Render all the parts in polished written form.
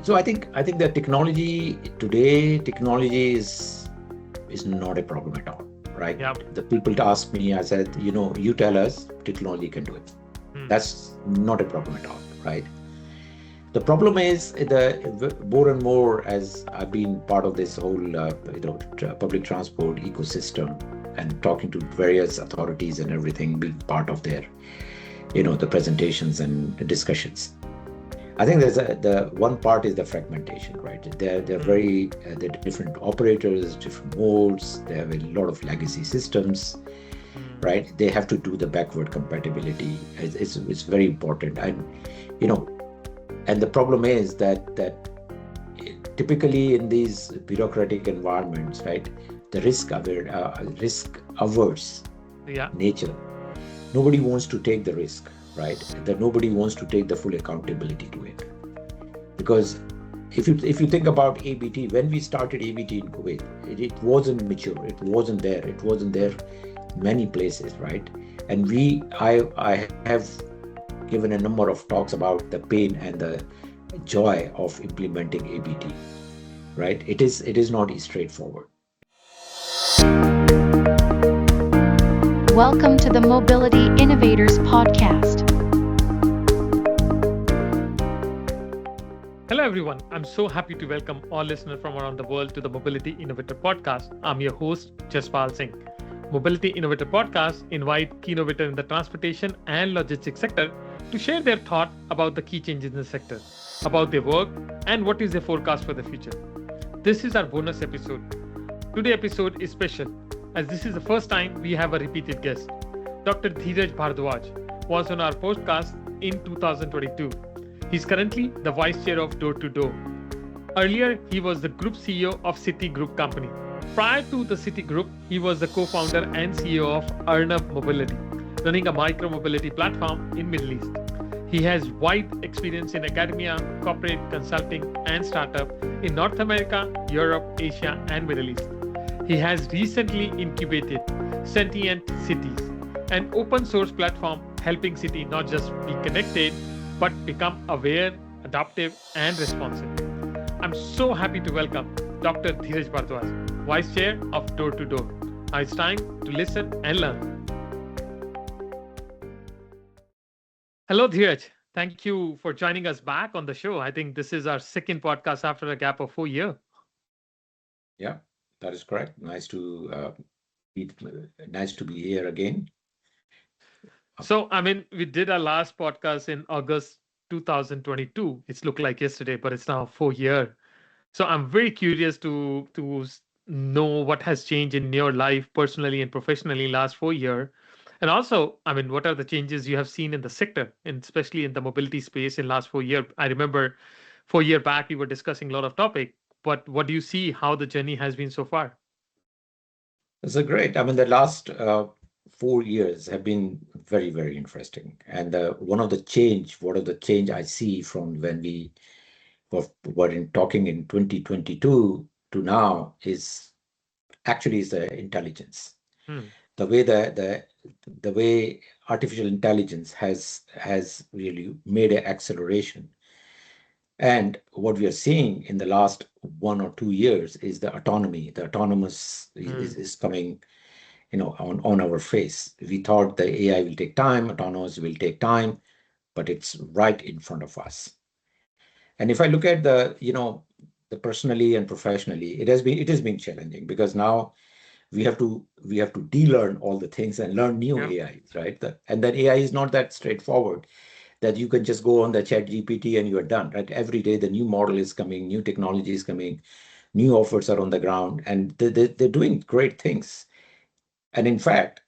So I think that technology is not a problem at all, right? Yeah. The people ask me, I said, you tell us, technology can do it. Hmm. That's not a problem at all, right? The problem is more and more as I've been part of this whole public transport ecosystem and talking to various authorities and everything, being part of their the presentations and the discussions. I think the one part is the fragmentation, right? They're Hmm. very they're different operators, different modes. They have a lot of legacy systems, Hmm. right? They have to do the backward compatibility. It's very important, and you know, and the problem is that typically in these bureaucratic environments, right, the risk averse Yeah. nature. Nobody wants to take the risk, right? That nobody wants to take the full accountability to it. Because if you think about ABT, when we started ABT in Kuwait, it wasn't mature. It wasn't there. It wasn't there Hmm. many places, right? And I have given a number of talks about the pain and the joy of implementing ABT, right? It is not straightforward. Welcome to the Mobility Innovators Podcast. Hello, everyone. I'm so happy to welcome all listeners from around the world to the Mobility Innovator Podcast. I'm your host, Jaspal Singh. Mobility Innovator Podcast invite key innovators in the transportation and logistics sector to share their thought about the key changes in the sector, about their work, and what is their forecast for the future. This is our bonus episode. Today's episode is special as this is the first time we have a repeated guest. Dr. Dheeraj Bhardwaj was on our podcast in 2022. He's currently the vice chair of Door to Door. Earlier, he was the group CEO of City Group Company. Prior to the City Group, he was the co-founder and CEO of Arnab Mobility, running a micro-mobility platform in Middle East. He has wide experience in academia, corporate consulting, and startup in North America, Europe, Asia, and Middle East. He has recently incubated Sentient Cities, an open source platform helping cities not just be connected, but become aware, adaptive, and responsive. I'm so happy to welcome Dr. Dheeraj Bhardwaj, Vice Chair of Door to Door. Now it's time to listen and learn. Hello, Dheeraj. Thank you for joining us back on the show. I think this is our second podcast after a gap of 4 years. Yeah, that is correct. Be nice to be here again. So, I mean, we did our last podcast in August 2022. It's looked like yesterday, but it's now 4 year. So I'm very curious to know what has changed in your life personally and professionally last 4 year. And also, I mean, what are the changes you have seen in the sector, and especially in the mobility space in last 4 year? I remember 4 year back we were discussing a lot of topic, but what do you see how the journey has been so far? It's a great. I mean, the last 4 years have been very, very interesting. And one of the change I see from when we were in talking in 2022 to now is the intelligence. Hmm. The way the way artificial intelligence has really made an acceleration. And what we are seeing in the last 1 or 2 years is the autonomy. The autonomous Hmm. is coming on our face. We thought the AI will take time, autonomous will take time, but it's right in front of us. And if I look at the personally and professionally, it has been challenging because now we have to de-learn all the things and learn new Yeah. AIs, right? And then AI is not that straightforward that you can just go on the chat GPT and you are done, right? Every day the new model is coming, new technology is coming, new offers are on the ground, and they're doing great things. And in fact,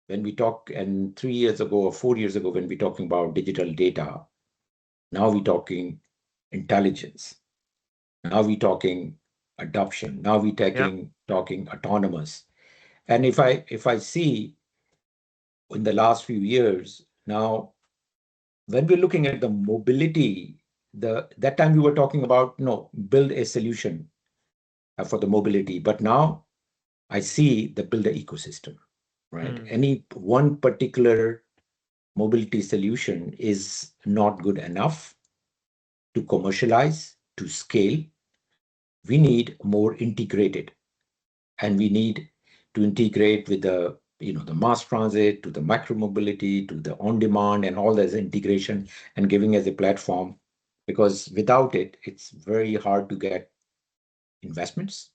when we talk, and 3 years ago or 4 years ago, when we're talking about digital data, now we're talking intelligence. Now we're talking adoption. Now we're Yeah. talking autonomous. And if I see in the last few years, now when we're looking at the mobility, that time we were talking about no, build a solution for the mobility. But now I see the build a ecosystem, right? Hmm. Any one particular mobility solution is not good enough to commercialize, to scale, we need more integrated, and we need to integrate with the mass transit, to the micro mobility, to the on demand, and all this integration and giving as a platform, because without it, it's very hard to get investments.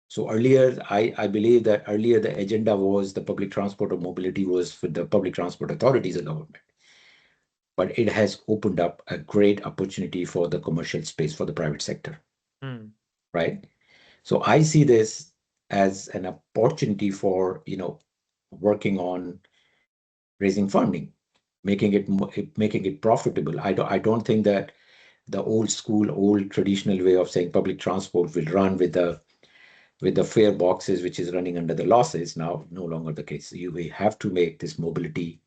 So earlier, I believe that earlier the agenda was the public transport or mobility was for the public transport authorities and government, but it has opened up a great opportunity for the commercial space for the private sector, Hmm. right? So I see this as an opportunity for, working on raising funding, making it profitable. I don't think that the old traditional way of saying public transport will run with the fare boxes, which is running under the losses, now no longer the case. We have to make this mobility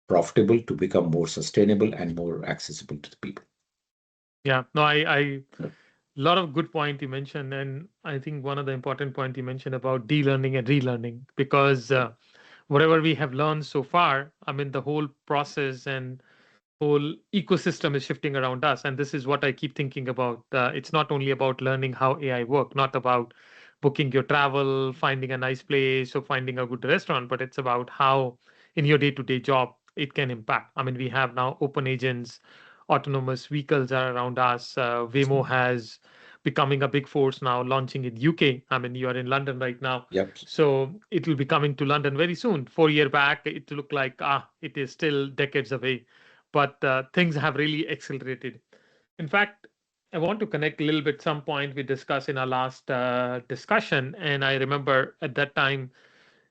profitable to become more sustainable and more accessible to the people. Yeah, no, I lot of good point you mentioned, and I think one of the important point you mentioned about de-learning and relearning, because whatever we have learned so far, I mean, the whole process and whole ecosystem is shifting around us, and this is what I keep thinking about. It's not only about learning how AI work, not about booking your travel, finding a nice place, or finding a good restaurant, but it's about how in your day-to-day job it can impact. I mean, we have now open agents, autonomous vehicles are around us. Waymo has becoming a big force now, launching in UK. I mean, you are in London right now, Yep. so it will be coming to London very soon. 4 year back, it looked like it is still decades away, but things have really accelerated. In fact, I want to connect a little bit some point we discussed in our last discussion, and I remember at that time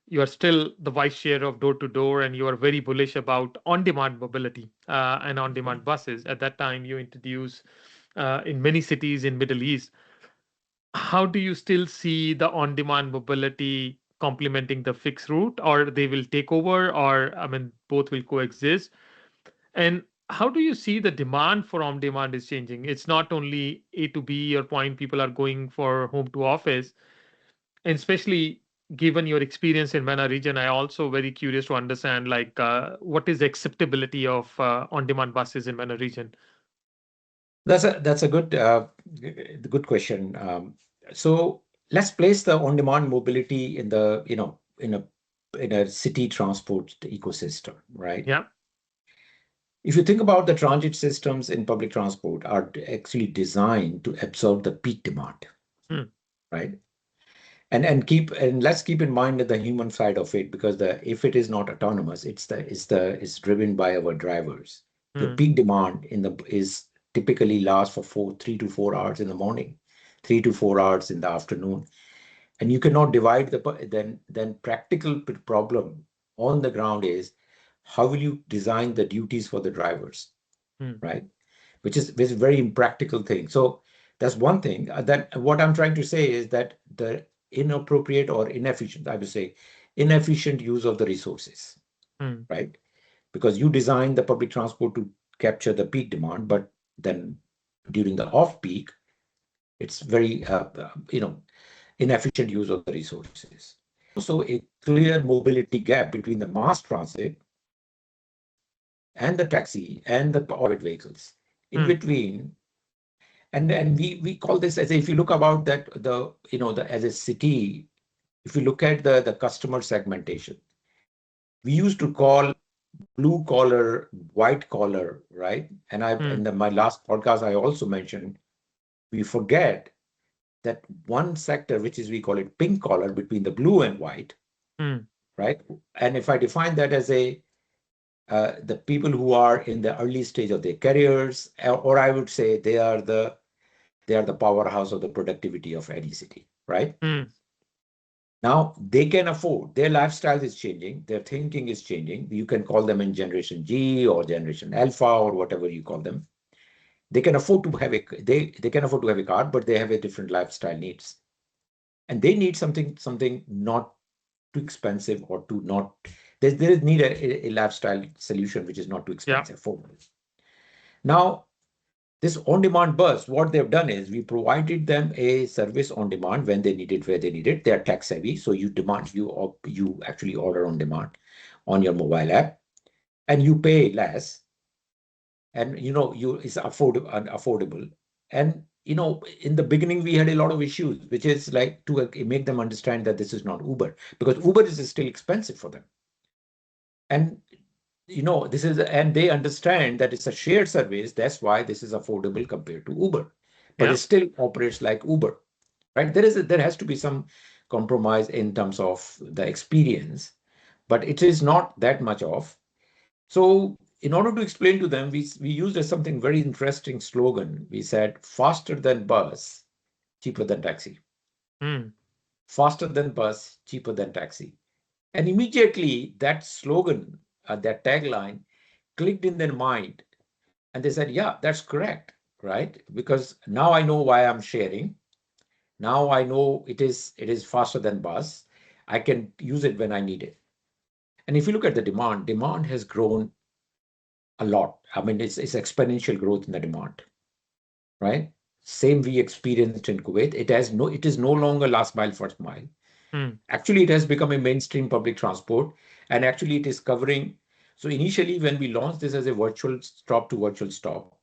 you are still the vice chair of door to door, and you are very bullish about on-demand mobility and on-demand buses. At that time, you introduced in many cities in Middle East. How do you still see the on-demand mobility complementing the fixed route, or they will take over, or I mean, both will coexist? And how do you see the demand for on demand is changing? It's not only A to B or point people are going for home to office, and especially given your experience in MENA region, I also very curious to understand like what is the acceptability of on demand buses in MENA region? That's a good question. So let's place the on-demand mobility in the in a city transport ecosystem, right? Yeah. If you think about the transit systems in public transport are actually designed to absorb the peak demand, Hmm. right? And let's keep in mind that the human side of it, because the if it is not autonomous, it's driven by our drivers. The Hmm. peak demand in the is typically lasts for 3 to 4 hours in the morning, 3 to 4 hours in the afternoon, and you cannot divide then practical problem on the ground is how will you design the duties for the drivers, Hmm. right? Which is a very impractical thing. So that's one thing. That what I'm trying to say is that the inappropriate or inefficient, I would say, inefficient use of the resources, Hmm. right? Because you design the public transport to capture the peak demand, but then during the off-peak, it's very inefficient use of the resources. Also, a clear mobility gap between the mass transit and the taxi and the private vehicles. In Hmm. between, and we call this as if you look about that the as a city, if you look at the customer segmentation, we used to call blue collar, white collar, right? And I Hmm. in my last podcast I also mentioned we forget that one sector, which is we call it pink collar, between the blue and white, Hmm. right? And if I define that as the people who are in the early stage of their careers, or I would say they are the powerhouse of the productivity of any city, right? Hmm. Now they can afford, their lifestyle is changing, their thinking is changing. You can call them in generation G or generation Alpha or whatever you call them. They can afford to have they can afford to have a car, but they have a different lifestyle needs. And they need something not too expensive or too not there is need a lifestyle solution which is not too Yeah. expensive for them. Now this on-demand bus, what they've done is we provided them a service on demand when they need it, where they need it. They are tech savvy, so you actually order on demand on your mobile app, and you pay less, and it's affordable. And in the beginning, we had a lot of issues, which is like to make them understand that this is not Uber, because Uber is still expensive for them. And and they understand that it's a shared service. That's why this is affordable compared to Uber, but it Yeah. still operates like Uber, right? There has to be some compromise in terms of the experience, but it is not that much off. So in order to explain to them, we used something very interesting slogan. We said faster than bus, cheaper than taxi. Mm. Faster than bus, cheaper than taxi. And immediately that slogan, that tagline clicked in their mind, and they said, yeah, that's correct, right? Because now I know why I'm sharing. Now I know it is faster than bus. I can use it when I need it. And if you look at the demand has grown a lot. I mean, it's exponential growth in the demand, right? Same we experienced in Kuwait. It is no longer last mile, first mile. Mm. Actually, it has become a mainstream public transport, and actually it is covering. So initially, when we launched this as a virtual stop to virtual stop,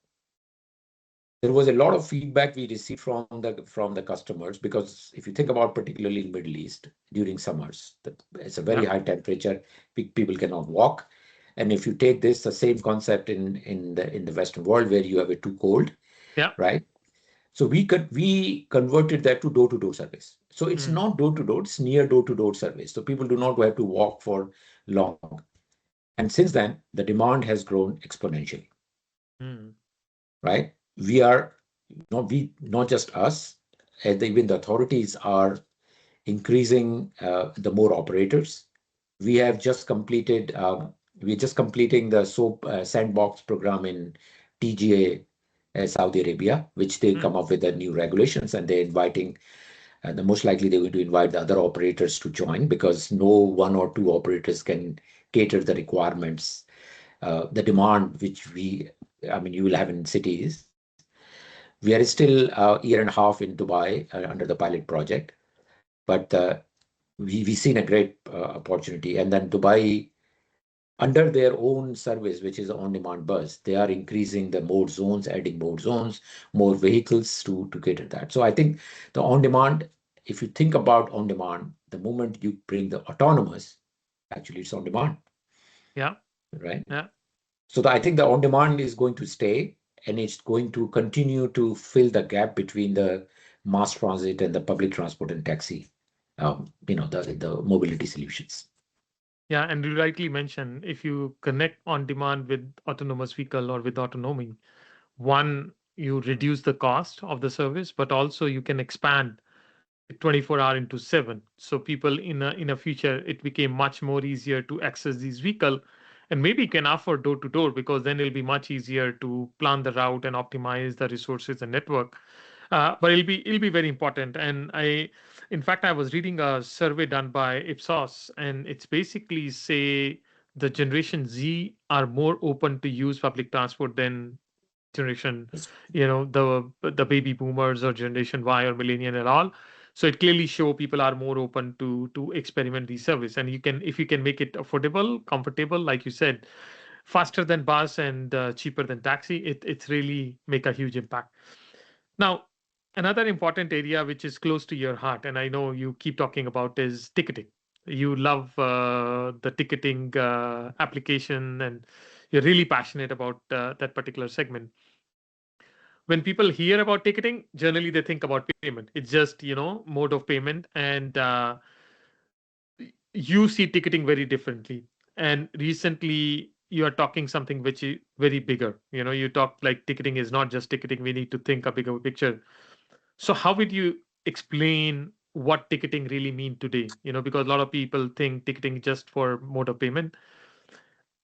there was a lot of feedback we received from the customers, because if you think about particularly in Middle East during summers, it's a very Yeah. high temperature. People cannot walk, and if you take this the same concept in the Western world where you have it too cold, Yeah. right? So we converted that to door-to-door service. So it's Mm. not door-to-door, it's near door-to-door service. So people do not have to walk for long. And since then, the demand has grown exponentially, Mm. right? Not just us, even the authorities are increasing the more operators. We have just completed, we're just completing the SOAP sandbox program in TGA, Saudi Arabia, which they Mm. come up with the new regulations, and they're inviting, the most likely they're going to invite the other operators to join, because no one or two operators can cater the requirements, the demand which I mean, you will have in cities. We are still a year and a half in Dubai under the pilot project, but we've seen a great opportunity. And then Dubai, under their own service, which is on-demand bus, they are increasing the mode zones, adding mode zones, more vehicles to cater that. So I think the on-demand, if you think about on-demand, the moment you bring the autonomous, actually it's on-demand, Yeah. right? Yeah. So I think the on-demand is going to stay, and it's going to continue to fill the gap between the mass transit and the public transport and taxi, the mobility solutions. Yeah, and you rightly mentioned if you connect on demand with autonomous vehicle or with autonomy, one, you reduce the cost of the service, but also you can expand 24-hour into 7. So people in a future, it became much more easier to access these vehicle, and maybe can offer door to door, because then it'll be much easier to plan the route and optimize the resources and network. But it'll be very important. And in fact, I was reading a survey done by Ipsos, and it's basically say the Generation Z are more open to use public transport than generation, the baby boomers or generation Y or millennial and all. So it clearly show people are more open to experiment these service, and you can, if you can make it affordable, comfortable, like you said, faster than bus and cheaper than taxi, it's really make a huge impact. Now, another important area which is close to your heart, and I know you keep talking about, is ticketing. You love the ticketing application, and you're really passionate about that particular segment. When people hear about ticketing, generally they think about payment. It's just, mode of payment, and you see ticketing very differently. And recently, you are talking something which is very bigger. You talk like ticketing is not just ticketing. We need to think a bigger picture. So how would you explain what ticketing really mean today? Because a lot of people think ticketing just for mode of payment.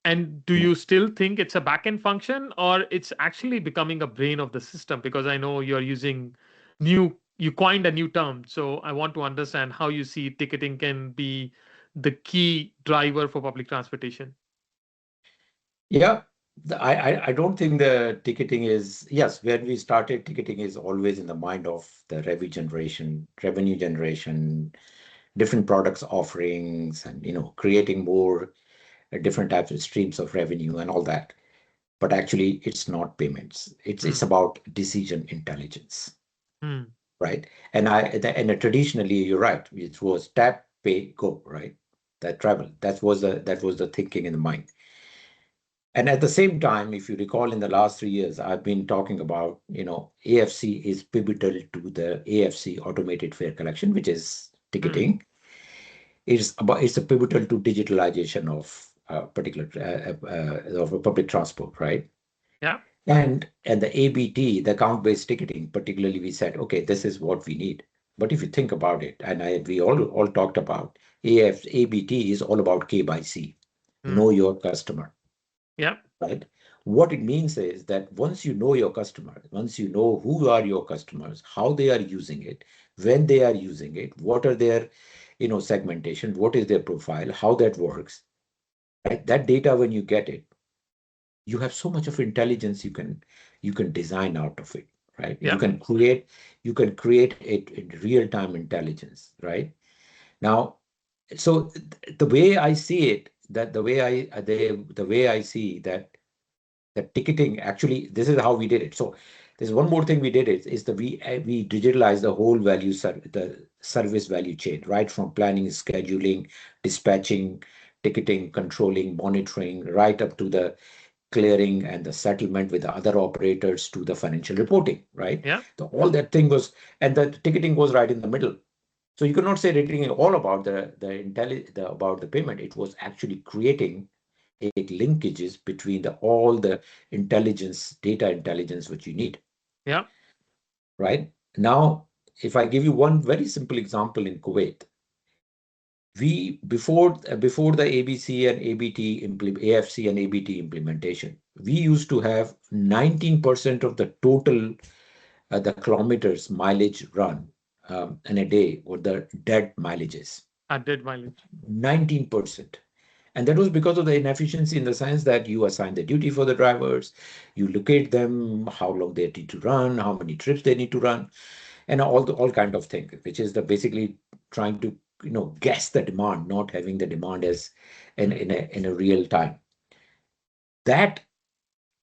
And do you still think it's a backend function, or it's actually becoming a brain of the system? Because I know you're using you coined a new term. So I want to understand how you see ticketing can be the key driver for public transportation. Yeah, I don't think the ticketing is, yes, when we started, ticketing is always in the mind of the revenue generation, different products offerings, and creating more different types of streams of revenue and all that. but actually it's not payments. It's about decision intelligence, Hmm. right? And traditionally, you're right. It was tap, pay, go, right? That travel. That was the thinking in the mind. And at the same time, if you recall, in the last 3 years, I've been talking about, AFC is pivotal to the AFC automated fare collection, which is Hmm. ticketing. It's a pivotal to digitalization of particular of a public transport, right? Yeah. And the ABT, the account-based ticketing, particularly, we said, okay, this is what we need. But if you think about it, and we all talked about ABT is all about K by C, Hmm. know your customer, Yeah. right? What it means is that once you know your customer, once you know who are your customers, how they are using it, when they are using it, what are their, segmentation, what is their profile, how that works, right? That data, when you get it, you have so much of intelligence you can design out of it, right? you Yeah. can create you can create a real-time intelligence, right? Now, so the way I see it, that the way I see that the ticketing, actually, this is how we did it. So there's one more thing we did, is that we digitalized the whole the service value chain, right from planning, scheduling, dispatching, ticketing, controlling, monitoring, right up to the clearing and the settlement with the other operators to the financial reporting, right? Yeah. All that thing was, and the ticketing was right in the middle. So you cannot say ticketing is all about about the payment. It was actually creating a linkages between all the data intelligence which you need, Yeah. right? Now, if I give you one very simple example in Kuwait, we before the ABC and ABT AFC and ABT implementation, we used to have 19% of the total the kilometers mileage run in a day were the dead mileages. I did mileage. 19%. And that was because of the inefficiency, in the sense that you assign the duty for the drivers, you locate them, how long they need to run, how many trips they need to run, and all kind of thing, which is the basically trying to guess the demand, not having the demand as Hmm. in a real time. That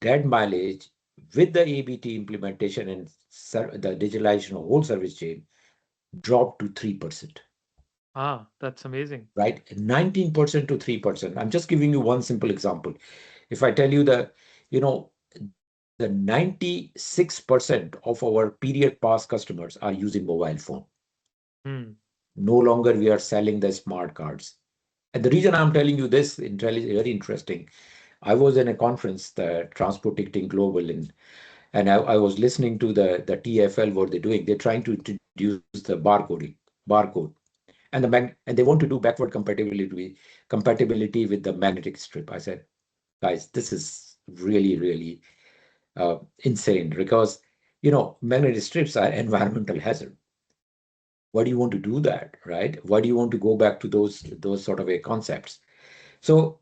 dead mileage, with the ABT implementation and the digitalization of whole service chain, dropped to 3%. Ah, that's amazing. Right? 19% to 3%. I'm just giving you one simple example. If I tell you the 96% of our period pass customers are using mobile phone. Hmm. No longer we are selling the smart cards. And the reason I'm telling you this very interesting. I was in a conference, the Transport Ticketing Global, and I was listening to the TFL, what they're doing. They're trying to introduce the barcode, and and they want to do backward compatibility with the magnetic strip. I said, guys, this is really, really insane, because magnetic strips are environmental hazard. Why do you want to do that, right? Why do you want to go back to those sort of a concepts? So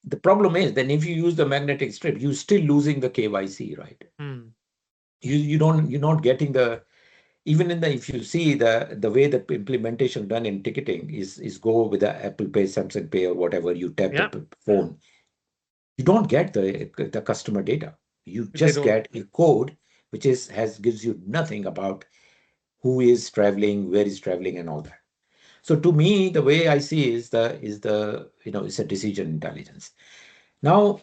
the problem is, then if you use the magnetic strip, you're still losing the KYC, right? Hmm. You're not getting the, even in the, if you see the way the implementation done in ticketing is go with the Apple Pay, Samsung Pay, or whatever, you tap the Yeah. phone, you don't get the customer data. You They just don't. get a code which gives you nothing about who is traveling, where is traveling, and all that. So to me, the way I see is the it's a decision intelligence. Now,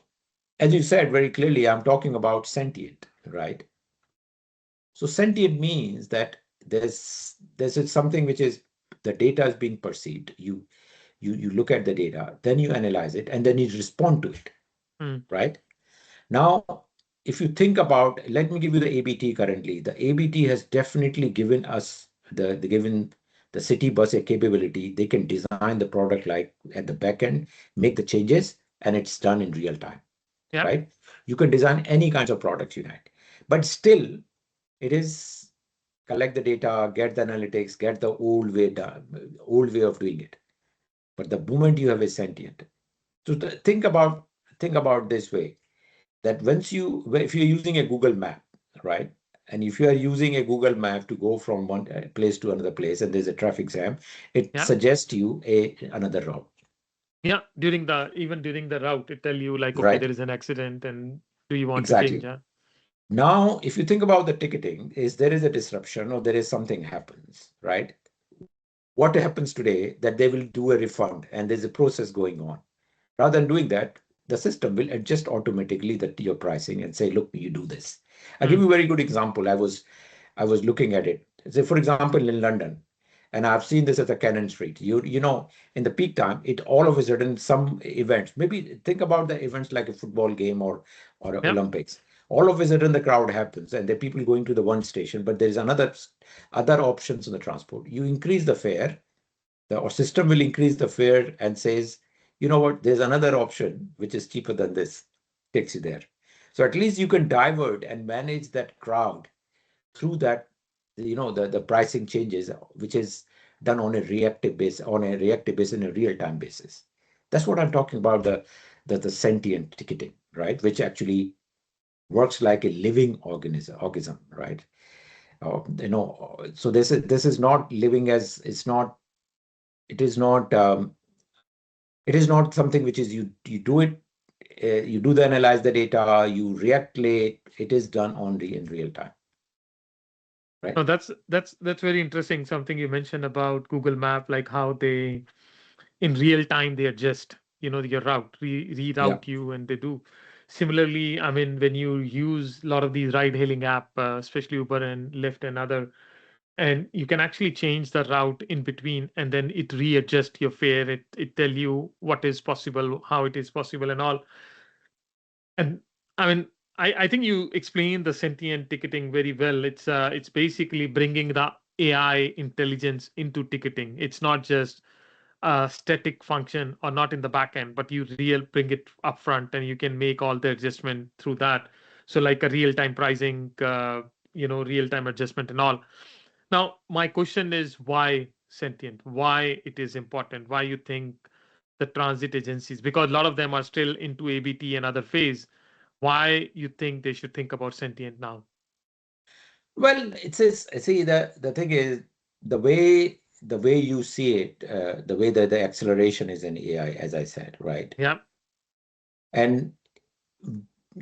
as you said very clearly, I'm talking about sentient, right? So sentient means that there's something which is, the data is being perceived. You look at the data, then you analyze it, and then you respond to it, Hmm. right? Now, if you think about, let me give you the ABT currently. The ABT has definitely given us given the city bus a capability. They can design the product like at the back end, make the changes, and it's done in real time, Yeah. right? You can design any kinds of products you like, but still, it is collect the data, get the analytics, get the old way of doing it. But the moment you have a sentient, so think about this way, that if you're using a Google map, right? And if you are using a Google map to go from one place to another place, and there's a traffic jam, it Yeah. suggests you another route, Yeah. During the route, it tell you like, okay, right? there is an accident and do you want to change? Exactly. Now, if you think about the ticketing, is there is a disruption or there is something happens, right? What happens today that they will do a refund and there's a process going on. Rather than doing that, the system will adjust automatically your pricing and say, look, you do this. I'll give Hmm. you a very good example. I was looking at it. Say, for example, in London, and I've seen this at the Cannon Street. You know, in the peak time, it all of a sudden some events. Maybe think about the events like a football game or Yeah. Olympics. All of a sudden, the crowd happens, and there are people going to the one station, but there is other options in the transport. You increase the fare, the or system will increase the fare and says, you know what, there's another option which is cheaper than this, takes you there. So at least you can divert and manage that crowd through that, the pricing changes, which is done on a reactive basis in a real-time basis. That's what I'm talking about, the sentient ticketing, right? Which actually works like a living organism, right? So this is not living as it is not it is not something which is you do it, you do the analyze the data, you react late. It is done only in real time, No, right? that's very interesting. Something you mentioned about Google Map, like how they in real time they adjust, your route, Yeah. reroute you, and they do. Similarly, I mean, when you use a lot of these ride-hailing app, especially Uber and Lyft and other, and you can actually change the route in between, and then it readjust your fare. It tell you what is possible, how it is possible, and all. And I mean, I think you explained the sentient ticketing very well. It's basically bringing the AI intelligence into ticketing. It's not just a static function or not in the back end, but you real bring it up front and you can make all the adjustment through that. So like a real time pricing, real time adjustment and all. Now, my question is why sentient? Why it is important? Why you think the transit agencies, because a lot of them are still into ABT and other phase, why you think they should think about sentient now? Well, see, the thing is, the way you see it, the way that the acceleration is in AI, as I said, right? Yeah, And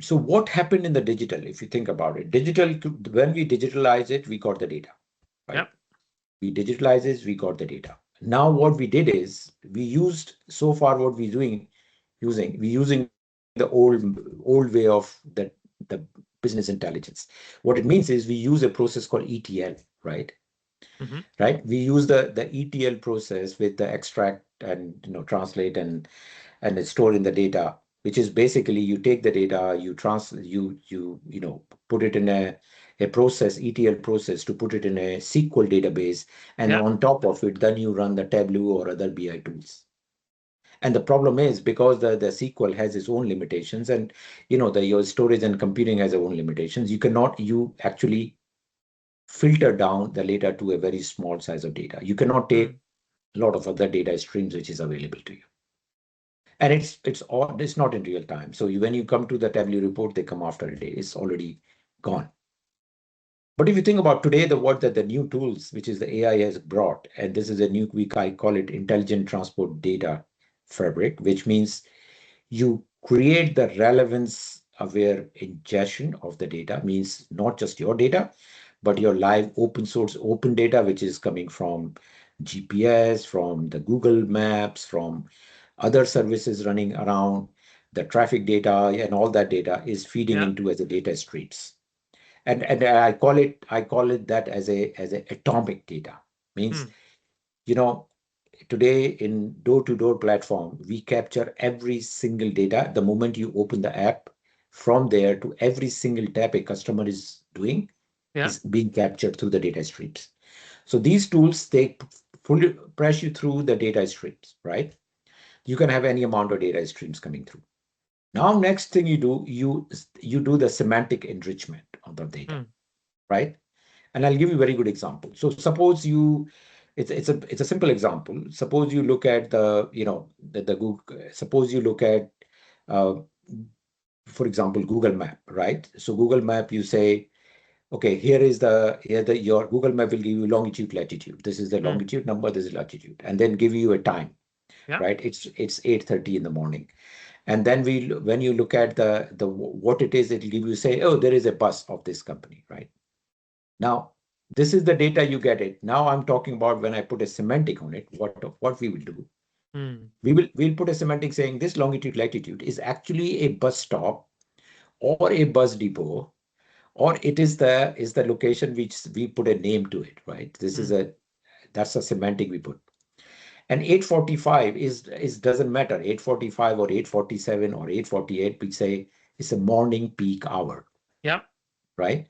so what happened in the digital, if you think about it, digital, when we digitalize it, we got the data, yeah, right? We digitalize it, we got the data. Now what we did is we used so far what we're doing we using the old way of the business intelligence. What it means is we use a process called ETL, right? hmm, Right? We use the ETL process with the extract and translate and it's stored in the data, which is basically you take the data, you trans you put it in a process, ETL process, to put it in a SQL database, and yeah, on top of it, then you run the Tableau or other BI tools. And the problem is because the SQL has its own limitations, and your storage and computing has their own limitations. You actually filter down the data to a very small size of data. You cannot mm, take a lot of other data streams which is available to you. And it's not in real time. So when you come to the Tableau report, they come after a day. It's already gone. But if you think about today, the new tools which is the AI has brought, and this is a new I call it intelligent transport data fabric, which means you create the relevance aware ingestion of the data, means not just your data, but your live open source open data, which is coming from GPS, from the Google Maps, from other services running around, the traffic data, and all that data is feeding yeah, into as a data streams. And I call it that as a atomic data. Means, mm, you know, today in door-to-door platform, we capture every single data. The moment you open the app, from there to every single tap a customer is doing yeah, is being captured through the data streams. So these tools, they fully press you through the data streams, right? You can have any amount of data streams coming through. Now, next thing you do, you do the semantic enrichment of the data, mm, right? And I'll give you a very good example. So suppose it's a simple example. Suppose you look at the Google. Suppose you look at, uh, for example, Google Map, right? So Google Map, you say, okay, here your Google Map will give you longitude, latitude. This is the mm, longitude number, this is latitude, and then give you a time, yeah, right? It's 8:30 in the morning, And then when you look at the what it is, it'll give you say, oh, there is a bus of this company, right? Now, this is the data you get it. Now I'm talking about when I put a semantic on it, what we will do. Hmm. We'll put a semantic saying this longitude latitude is actually a bus stop or a bus depot, or it is the location which we put a name to it, right? This is Hmm. that's a semantic we put. And 845 is doesn't matter, 845 or 847 or 848, we say it's a morning peak hour, Yeah. right?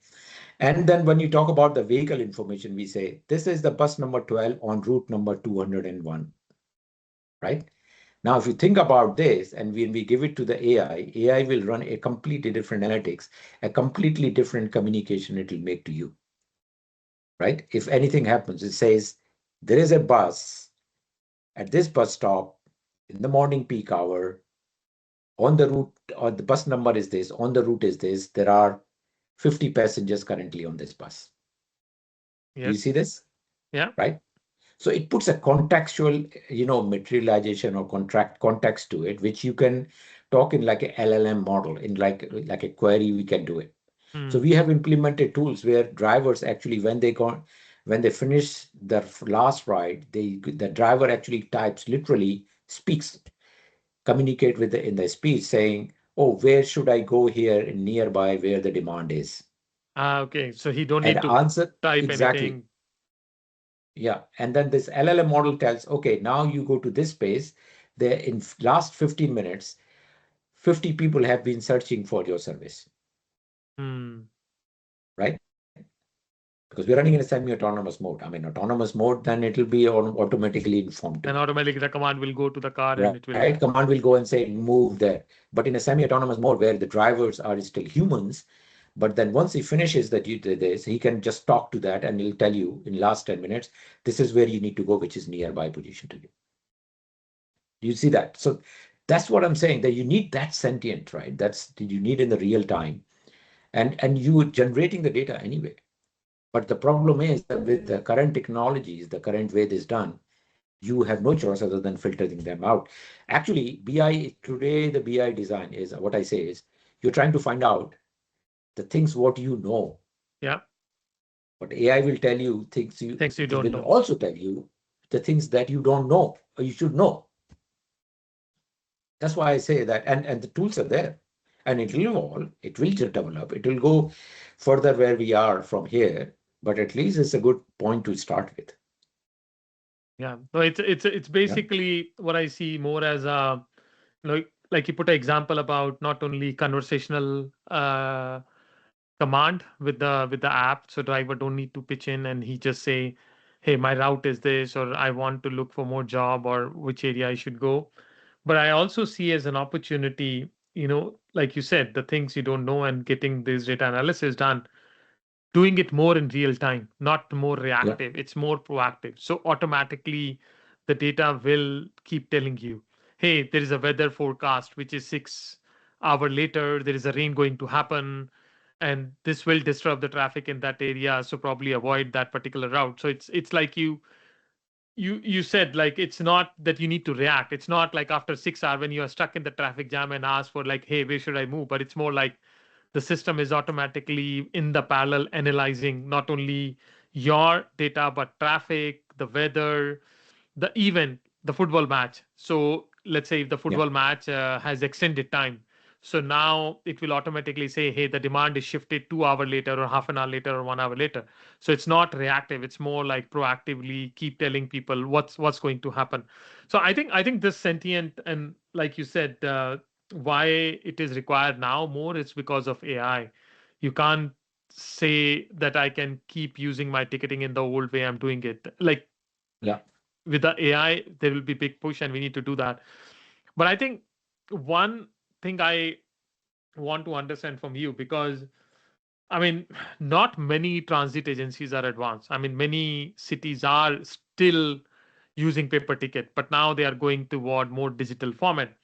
And then when you talk about the vehicle information, we say this is the bus number 12 on route number 201, right? Now, if you think about this, and when we give it to the AI will run a completely different analytics, a completely different communication it will make to you, right? If anything happens, it says there is a bus at this bus stop in the morning peak hour on the route, or the bus number is this, on the route is this, there are 50 passengers currently on this bus. Do you Yes. see this? Yeah. Right? So it puts a contextual, materialization or contract context to it, which you can talk in like a LLM model, in like a query, we can do it. So Hmm. we have implemented tools where drivers actually, when they finish their last ride, the driver actually types, literally speaks, communicate with in the speech saying, oh, where should I go here in nearby where the demand is? Ah, okay. So he don't And need to answer type exactly. anything. Yeah. And then this LLM model tells, okay, now you go to this space. There in last 15 minutes, 50 people have been searching for your service, Hmm. right? Because we're running in a semi-autonomous mode. I mean, autonomous mode, then it'll be automatically informed to And it. automatically the command will go to the car and it Right? will. Command will go and say, move there. But in a semi-autonomous mode where the drivers are still humans, but then once he finishes this, he can just talk to that and he'll tell you in last 10 minutes, this is where you need to go, which is nearby position to you. Do you see that? So that's what I'm saying, that you need that sentient, right? That's you need in the real time. And you generating the data anyway. But the problem is that with the current technologies, the current way it is done, you have no choice other than filtering them out. Actually, BI today, the BI design is what I say is you're trying to find out the things what you know, Yeah. but AI will tell you things Things you it don't will know. also tell you the things that you don't know or you should know. That's why I say that, and the tools are there, and it will evolve, it will develop, it will go further where we are from here. But at least it's a good point to start with. Yeah. No, it's Yeah, basically what I see more as a, like you put an example about not only conversational command with the app, so driver don't need to pitch in and he just say, hey, my route is this, or I want to look for more job, or which area I should go. But I also see as an opportunity, like you said, the things you don't know and getting this data analysis done, doing it more in real time, not more yeah, reactive. It's more proactive. So automatically the data will keep telling you, hey, there is a weather forecast, which is 6 hour later, there is a rain going to happen. And this will disrupt the traffic in that area. So probably avoid that particular route. So it's like you said, like it's not that you need to react. It's not like after 6 hours when you are stuck in the traffic jam and ask for like, hey, where should I move? But it's more like the system is automatically in the parallel analyzing not only your data but traffic, the weather, the event, the football match. So let's say if the yeah, football match has extended time, so now it will automatically say, hey, the demand is shifted 2 hour later or half an hour later or 1 hour later. So it's not reactive. It's more like proactively keep telling people what's going to happen. So I think this sentient, and like you said, why it is required now more is because of AI. You can't say that I can keep using my ticketing in the old way I'm doing it. Like yeah, with the AI, there will be big push, and we need to do that. But I think one thing I want to understand from you, because I mean, not many transit agencies are advanced. I mean, many cities are still using paper ticket, but now they are going toward more digital format.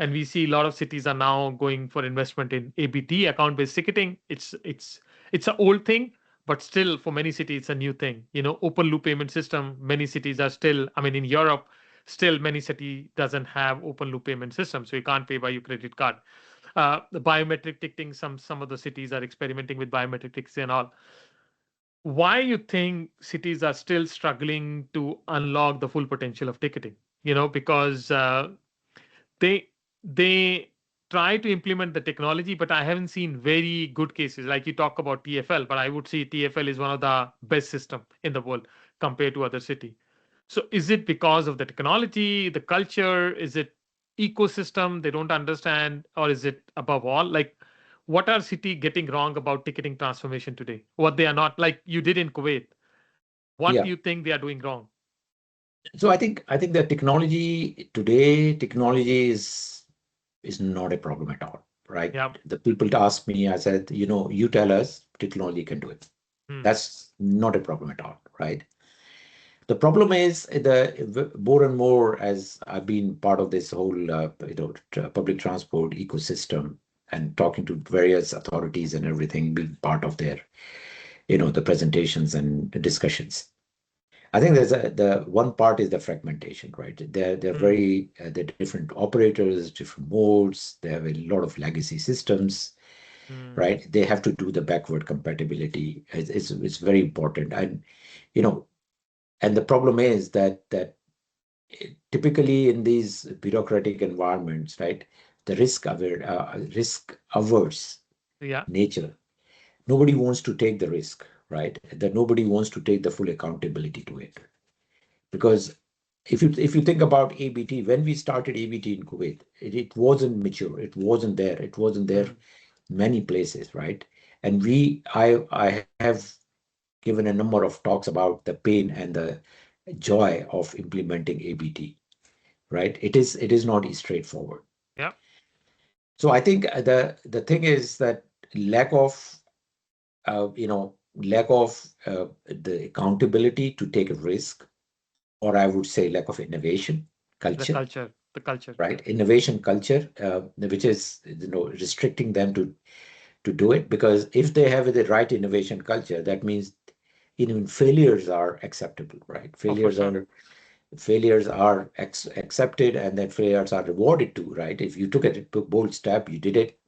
And we see a lot of cities are now going for investment in ABT, account-based ticketing. It's an old thing, but still for many cities it's a new thing. Open loop payment system. Many cities are still. I mean, in Europe, Still, many city doesn't have open loop payment system, so you can't pay by your credit card. The biometric ticketing, some of the cities are experimenting with biometric ticketing and all. Why you think cities are still struggling to unlock the full potential of ticketing? Because they they try to implement the technology, but I haven't seen very good cases. Like you talk about TFL, but I would say TFL is one of the best system in the world compared to other city. So is it because of the technology, the culture? Is it ecosystem they don't understand, or is it above all, like, what are city getting wrong about ticketing transformation today? What they are not, like you did in Kuwait. What do Yeah. you think they are doing wrong? So I think the technology today, technology is not a problem at all, right? Yeah. The people ask me, I said, you tell us technology can do it. Hmm. That's not a problem at all, right? The problem is more and more as I've been part of this whole public transport ecosystem and talking to various authorities and everything, being part of their the presentations and the discussions. I think the one part is the fragmentation, right? They're Hmm. very they're different operators, different modes. They have a lot of legacy systems, Hmm. right? They have to do the backward compatibility. It's very important, and you know, and the problem is that typically in these bureaucratic environments, right, the risk averse Yeah. nature. Nobody wants to take the risk, right? That nobody wants to take the full accountability to it. Because if you think about ABT, when we started ABT in Kuwait, it wasn't mature. It wasn't there. It wasn't there Hmm. many places, right? And I have given a number of talks about the pain and the joy of implementing ABT, right? It is not straightforward. Yeah. So I think the thing is that lack of lack of the accountability to take a risk, or I would say lack of innovation The culture, culture. The culture. right? Innovation culture, which is restricting them to do it, because if they have the right innovation culture, that means even failures are acceptable, right? Oh, for sure. Failures are accepted, and then failures are rewarded too, right? If you took a bold step, you did it.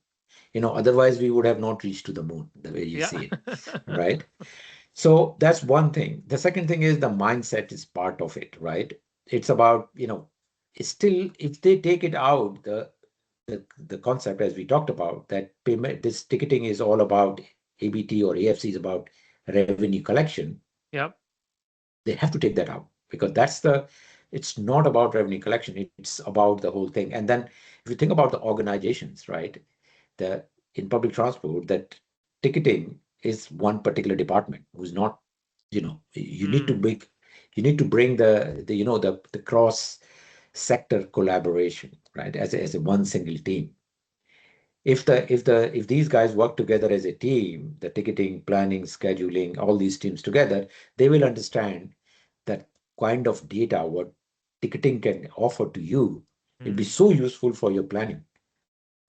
Otherwise we would have not reached to the moon the way you Yeah. see it, right? So that's one thing. The second thing is the mindset is part of it, right? It's about, it's still, if they take it out, the concept as we talked about, that payment, this ticketing is all about ABT or AFC is about revenue collection, Yeah. they have to take that out, because it's not about revenue collection, it's about the whole thing. And then if you think about the organizations, right, the in public transport, that ticketing is one particular department who's not, Hmm. you need to bring the cross sector collaboration, right, as a one single team. If these guys work together as a team, the ticketing, planning, scheduling, all these teams together, they will understand that kind of data what ticketing can offer to you will be Hmm. so useful for your planning,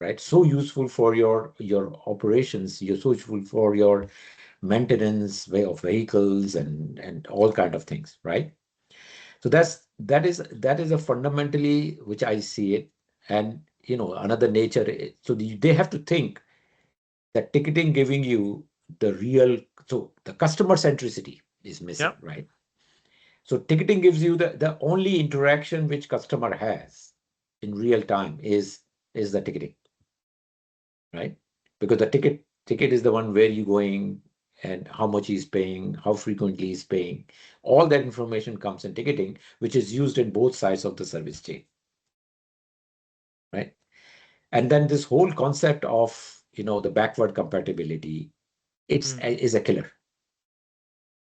right? So useful for your operations, you're so useful for your maintenance way of vehicles and all kind of things, right? So that is a fundamentally which I see it. And another nature, so they have to think that ticketing giving you the real, so the customer centricity is Yeah. missing, right? So ticketing gives you the only interaction which customer has in real time is the ticketing, right? Because the ticket is the one where you going and how much he's paying, how frequently he's paying. All that information comes in ticketing, which is used in both sides of the service chain, right? And then this whole concept of the backward compatibility, Hmm. is a killer.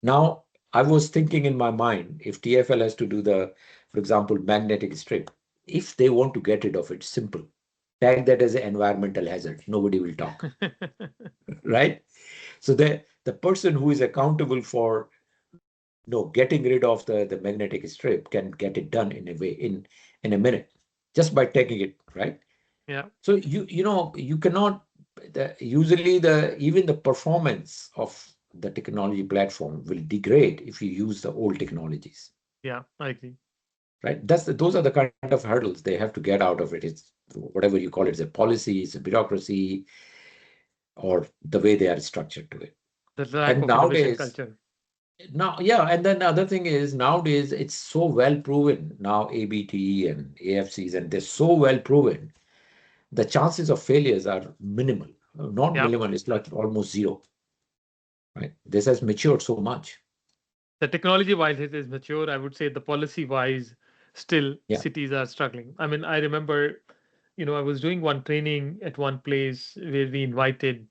Now, I was thinking in my mind, if TFL has to do for example, magnetic strip, if they want to get rid of it, simple. Tag that as an environmental hazard. Nobody will talk, right? So the person who is accountable for getting rid of the magnetic strip can get it done in a way in a minute, just by taking it, right? Yeah. So you cannot usually the even the performance of the technology platform will degrade if you use the old technologies, Yeah. I agree. right? Those are the kind of hurdles they have to get out of it. It's whatever you call it, it's a policy, it's a bureaucracy, or the way they are structured to it. The lack And of innovation nowadays, culture. now, yeah, and then the other thing is nowadays it's so well proven now, ABT and AFCs, and they're so well proven, the chances of failures are minimal. Not Yeah. minimal, it's like almost zero, right? This has matured so much. The technology wise it is mature. I would say the policy wise still Yeah, cities are struggling. I mean, I remember, I was doing one training at one place where we invited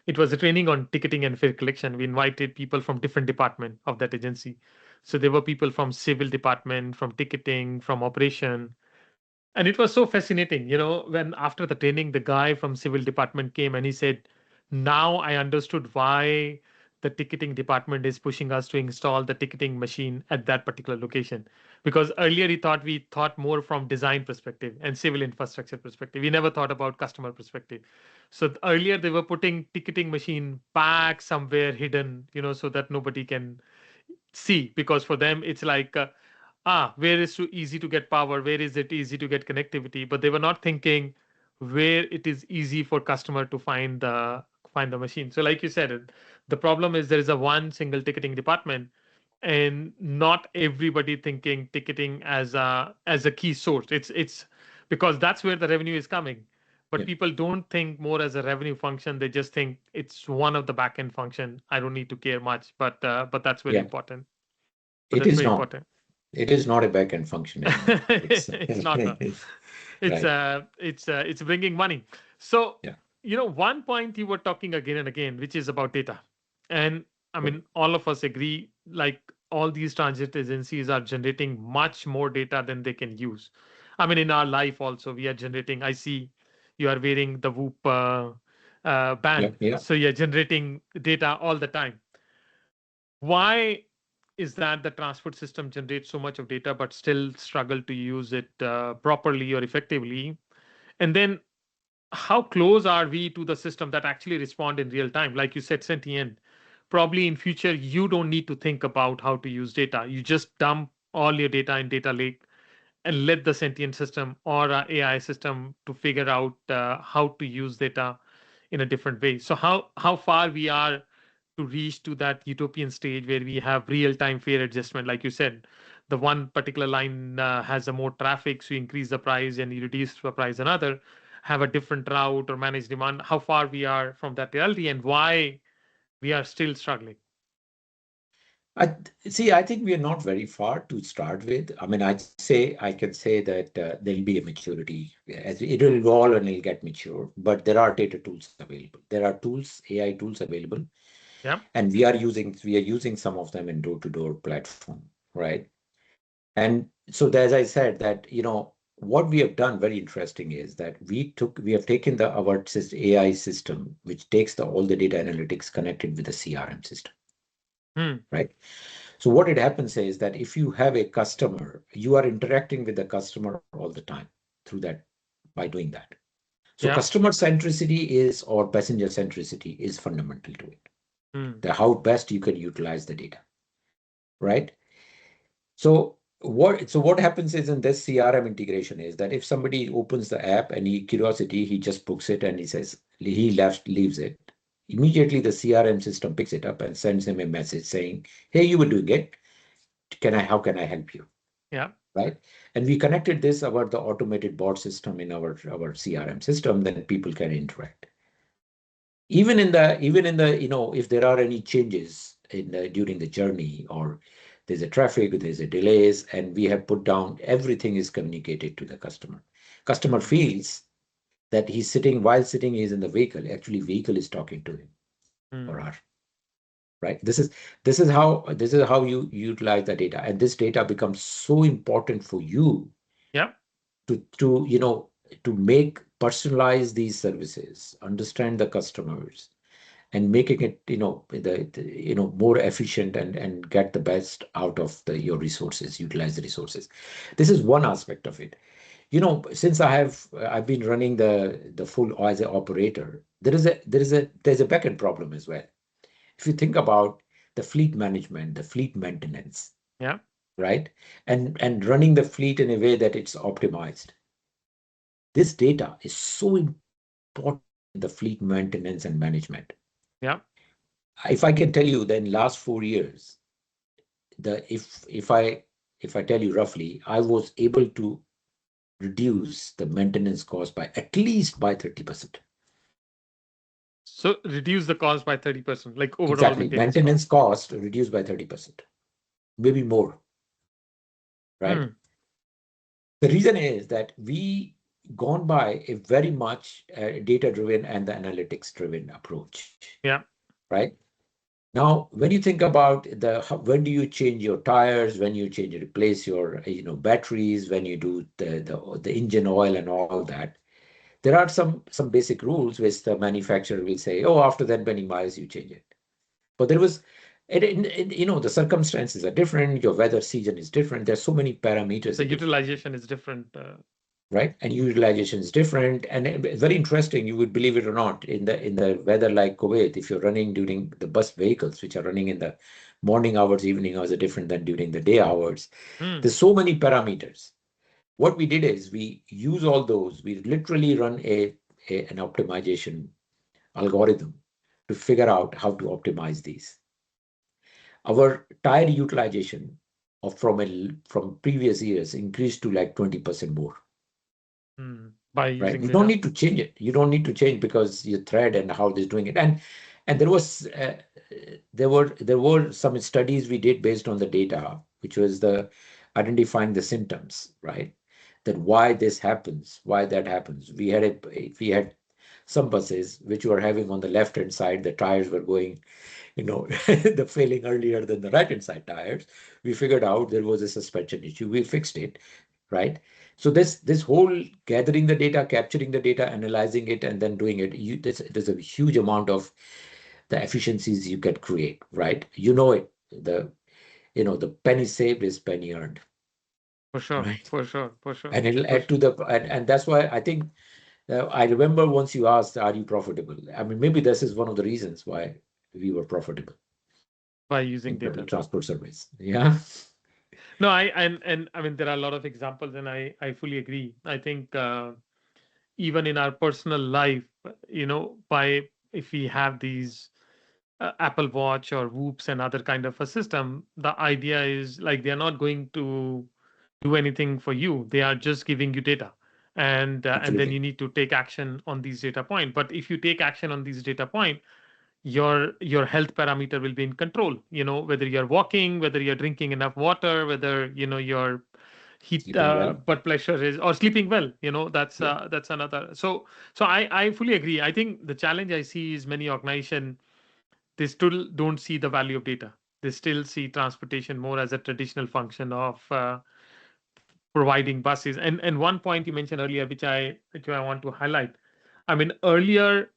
it was a training on ticketing and fare collection. We invited people from different department of that agency. So there were people from civil department, from ticketing, from operation. And it was so fascinating, when after the training, the guy from civil department came and he said, now I understood why the ticketing department is pushing us to install the ticketing machine at that particular location. Because earlier we thought more from design perspective and civil infrastructure perspective. We never thought about customer perspective. So earlier they were putting ticketing machine back somewhere hidden, so that nobody can see, because for them it's like where is too easy to get power, where is it easy to get connectivity, but they were not thinking where it is easy for customer to find the machine. So like you said, the problem is there is a one single ticketing department, and not everybody thinking ticketing as a key source. It's because that's where the revenue is coming, but yeah, people don't think more as a revenue function. They just think it's one of the back end function. I don't need to care much, but that's very yeah. important. But It that's is very not. important. It is not a back-end function anymore. It's It's not a, it's right. it's bringing money. So Yeah. one point you were talking again and again, which is about data. And I Yeah. mean, all of us agree, like all these transit agencies are generating much more data than they can use. I mean, in our life also, we are generating. I see you are wearing the Whoop Yeah. band, Yeah. so you're generating data all the time. Why is that the transport system generates so much of data but still struggle to use it properly or effectively? And then how close are we to the system that actually respond in real time? Like you said, sentient. Probably in future you don't need to think about how to use data. You just dump all your data in data lake and let the sentient system or a AI system to figure out how to use data in a different way. So how far we are to reach to that utopian stage where we have real time fare adjustment, like you said, the one particular line has a more traffic, so you increase the price, and you reduce the price another, have a different route or manage demand. How far we are from that reality, and why we are still struggling? I think we are not very far to start with. I mean, I can say that there'll be a maturity as it will evolve and it'll get mature. But there are data tools available. There are tools, AI tools available, Yeah. and we are using some of them in door-to-door platform, right? And so, as I said, that what we have done very interesting is that we have taken our AI system, which takes all the data analytics connected with the CRM system, Hmm. right? So what it happens is that if you have a customer, you are interacting with the customer all the time through that by doing that. So Yeah. customer centricity is or passenger centricity is fundamental to it. Hmm. The how best you can utilize the data, right? So what happens is in this CRM integration is that if somebody opens the app and he just books it and he says he leaves it, immediately the CRM system picks it up and sends him a message saying, "Hey, you were doing it. How can I help you?" Yeah. Right? And we connected this about the automated bot system in our CRM system, then people can interact. Even in the if there are any changes during the journey, or there's a traffic, there's a delays, and we have put down, everything is communicated to the customer. Customer Hmm. feels that he's in the vehicle, actually vehicle is talking to him or Hmm. her, right? This is how you utilize the data, and this data becomes so important for you Yeah. to make personalize these services, understand the customers, and making it more efficient, and get the best out of your resources, utilize the resources. This is one aspect of it. Since I've been running the full as an operator, there's a backend problem as well. If you think about the fleet management, the fleet maintenance, Yeah. right? And running the fleet in a way that it's optimized. This data is so important in the fleet maintenance and management. Yeah. If I can tell you that in last 4 years, the if I tell you roughly, I was able to reduce the maintenance cost by at least by 30%. So reduce the cost by 30%, like overall Exactly. maintenance cost. Maintenance cost reduced by 30%, maybe more, right? Hmm. The reason is that we gone by a very much data-driven and the analytics-driven approach, Yeah. right? Now, when you think about when do you change your tires, when you replace your batteries, when you do the engine oil and all that, there are some basic rules which the manufacturer will say, oh, after that many miles you change it. But there was, the circumstances are different. Your weather season is different. There's so many parameters The are different, utilization is different. right? And utilization is different. And very interesting. You would believe it or not, in the weather like Kuwait, if you're running during the bus vehicles, which are running in the morning hours, evening hours, are different than during the day hours. Hmm. There's so many parameters. What we did is we use all those. We literally run an optimization algorithm to figure out how to optimize these. Our tire utilization from previous years increased to like 20% more, Hmm. By right? using You don't data. need to change it. You don't need to change because your thread and how they're doing it. And there were some studies we did based on the data, which was the identifying the symptoms, right? That why this happens, why that happens. We had some buses which were having on the left hand side, the tires were going, the failing earlier than the right hand side tires. We figured out there was a suspension issue. We fixed it, right? So this whole gathering the data, capturing the data, analyzing it, and then doing it, there's a huge amount of the efficiencies you can create, right? You know it. The penny saved is penny earned, For sure. right? For sure. For sure. And it'll For add sure. to and that's why I think I remember once you asked, "Are you profitable?" I mean, maybe this is one of the reasons why we were profitable By using in public data. transport service. Yeah. No, and I mean there are a lot of examples, and I fully agree. I think even in our personal life, by if we have these Apple Watch or Whoops and other kind of a system, the idea is like they're not going to do anything for you. They are just giving you data, and then Absolutely. you need to take action on these data point. But if you take action on these data point, your health parameter will be in control. Whether you're walking, whether you're drinking enough water, whether your heat Sleeping well. blood pressure is, or sleeping well. Yeah. That's another. So I fully agree. I think the challenge I see is many organization, they still don't see the value of data. They still see transportation more as a traditional function of providing buses. And one point you mentioned earlier, which I want to highlight. I mean, earlier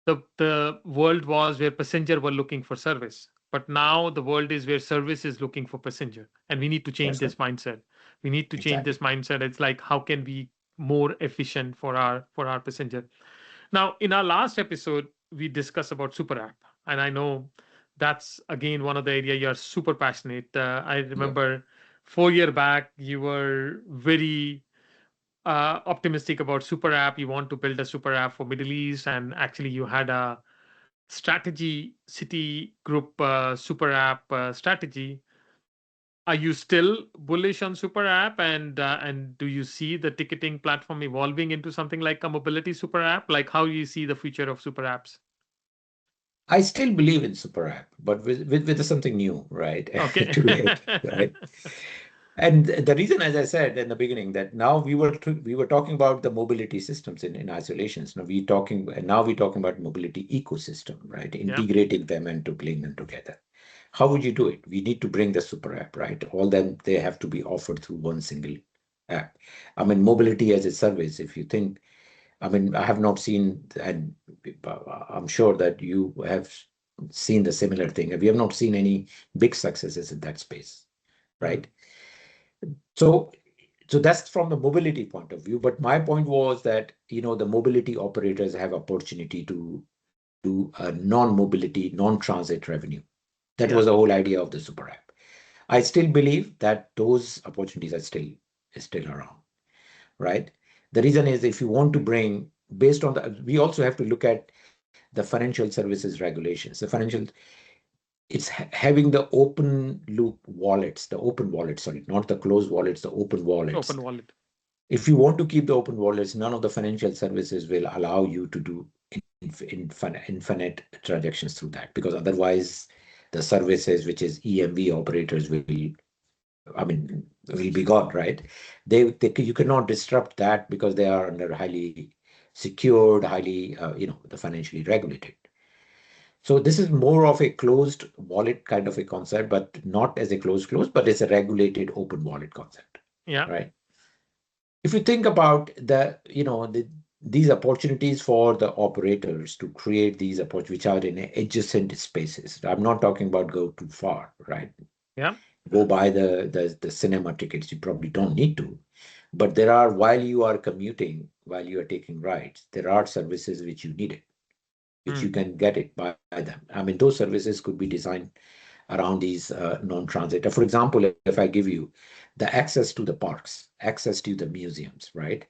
the world was where passenger were looking for service, but now the world is where service is looking for passenger, and we need to change That's this right. mindset. We need to change this Exactly. mindset. It's like, how can we more efficient for our passenger? Now, in our last episode, we discussed about super app, and I know that's again one of the area you're super passionate. I Yeah. remember 4 year back you were very optimistic about super app. You want to build a super app for Middle East, and actually you had a strategy city group super app strategy. Are you still bullish on super app, and do you see the ticketing platform evolving into something like a mobility super app? Like, how you see the future of super apps? I still believe in super app, but with something new, right? Okay. To it, right? And the reason, as I said in the beginning, that now we were talking about the mobility systems in isolations. Now we're talking about mobility ecosystem, right? Yeah. Integrating them and to bring them together. How would you do it? We need to bring the super app, right? All them they have to be offered through one single app. I mean, mobility as a service. If you think, I mean, I have not seen, and I'm sure that you have seen the similar thing. We have not seen any big successes in that space, Hmm. right? So so that's from the mobility point of view. But my point was that, the mobility operators have opportunity to do a non-mobility, non-transit revenue. That Yeah. was the whole idea of the super app. I still believe that those opportunities are still around, right? The reason is if you want to bring based on the we also have to look at the financial services regulations. The financial it's having the open loop wallets, the open wallets, sorry, not the closed wallets, the open wallets. Open wallet. If you want to keep the open wallets, none of the financial services will allow you to do infinite transactions through that, because otherwise the services, which is EMV operators, I mean, will be gone, right? You cannot disrupt that because they are under highly secured, highly, the financially regulated. So this is more of a closed wallet kind of a concept, but not as a closed, but it's a regulated open wallet concept, Yeah. right? If you think about these opportunities for the operators to create these opportunities which are in adjacent spaces. I'm not talking about go too far, right? Yeah. Go buy the cinema tickets. You probably don't need to. But there are, while you are commuting, while you are taking rides, there are services which you need it, which you Hmm. can get it by them. I mean, those services could be designed around these non-transit. For example, if I give you the access to the parks, access to the museums, right?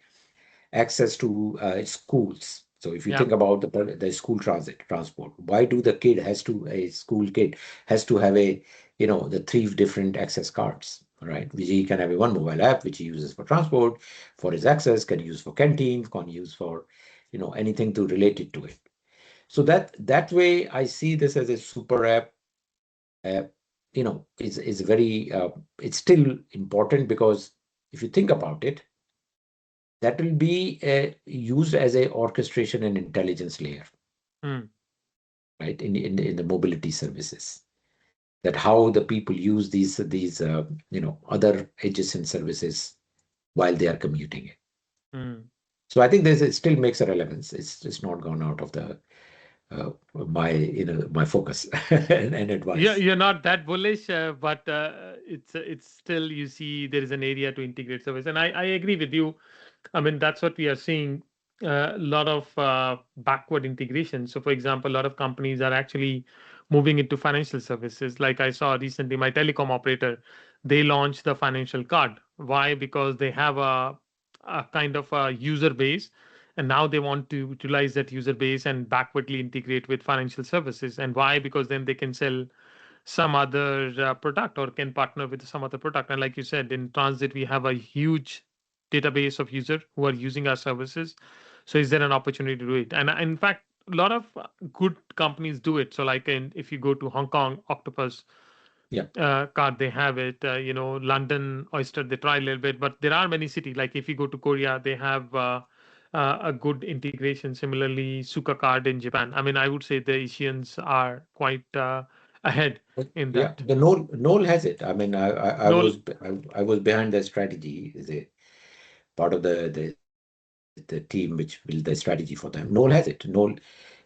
Access to schools. So if you Yeah. think about the school transport, why do the kid has to a school kid has to have the three different access cards, right? Which he can have a one mobile app which he uses for transport, for his access, can use for canteen, can use for anything to relate it to it. So that way, I see this as a super app. Uh, is very it's still important because if you think about it, that will be used as a orchestration and intelligence layer, Hmm. right? In the mobility services, that how the people use these other adjacent services while they are commuting it. Hmm. So I think it still makes a relevance. It's just not gone out of the my focus and Yeah, advice. you're not that bullish, but it's still, you see there is an area to integrate service, and I agree with you. I mean, that's what we are seeing. A lot of backward integration. So, for example, a lot of companies are actually moving into financial services. Like I saw recently, my telecom operator, they launched the financial card. Why? Because they have a kind of a user base, and now they want to utilize that user base and backwardly integrate with financial services. And why? Because then they can sell some other product or can partner with some other product. And like you said, in transit, we have a huge database of users who are using our services. So is there an opportunity to do it? And in fact, a lot of good companies do it. So like if you go to Hong Kong, Octopus Yeah. card, they have it. London Oyster, they try a little bit, but there are many cities. Like if you go to Korea, they have a good integration. Similarly, Suka card in Japan. I mean, I would say the Asians are quite ahead in Yeah, that. the Knoll has it. I mean, No, I was behind the strategy, is a part of the team which built the strategy for them. Knoll has it. Knoll.